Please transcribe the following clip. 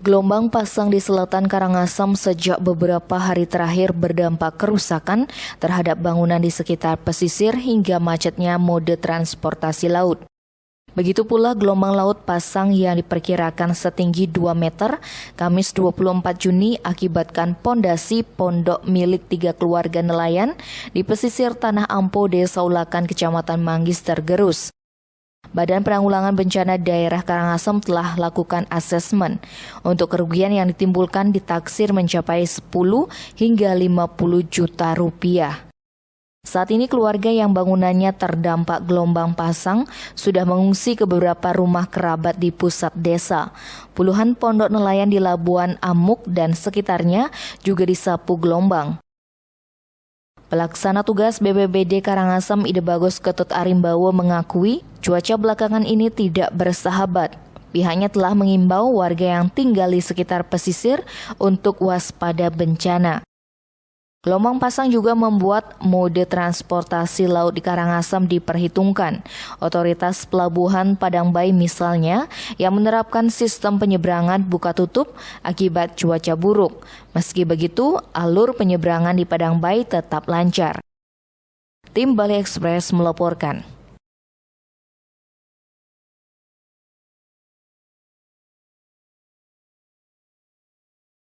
Gelombang pasang di selatan Karangasem sejak beberapa hari terakhir berdampak kerusakan terhadap bangunan di sekitar pesisir hingga macetnya mode transportasi laut. Begitu pula gelombang laut pasang yang diperkirakan setinggi 2 meter Kamis 24 Juni akibatkan pondasi pondok milik 3 keluarga nelayan di pesisir Tanah Ampo, Desa Ulakan, Kecamatan Manggis tergerus. Badan Penanggulangan Bencana Daerah Karangasem telah lakukan asesmen untuk kerugian yang ditimbulkan ditaksir mencapai 10 hingga 50 juta rupiah. Saat ini keluarga yang bangunannya terdampak gelombang pasang sudah mengungsi ke beberapa rumah kerabat di pusat desa. Puluhan pondok nelayan di Labuan Amuk dan sekitarnya juga disapu gelombang. Pelaksana tugas BPBD Karangasem Ide Bagus Ketut Arimbawo mengakui cuaca belakangan ini tidak bersahabat. Pihaknya telah mengimbau warga yang tinggal di sekitar pesisir untuk waspada bencana. Gelombang pasang juga membuat mode transportasi laut di Karangasem diperhitungkan. Otoritas Pelabuhan Padang Bayi misalnya yang menerapkan sistem penyeberangan buka tutup akibat cuaca buruk. Meski begitu, alur penyeberangan di Padang Bayi tetap lancar. Tim Bali Express melaporkan.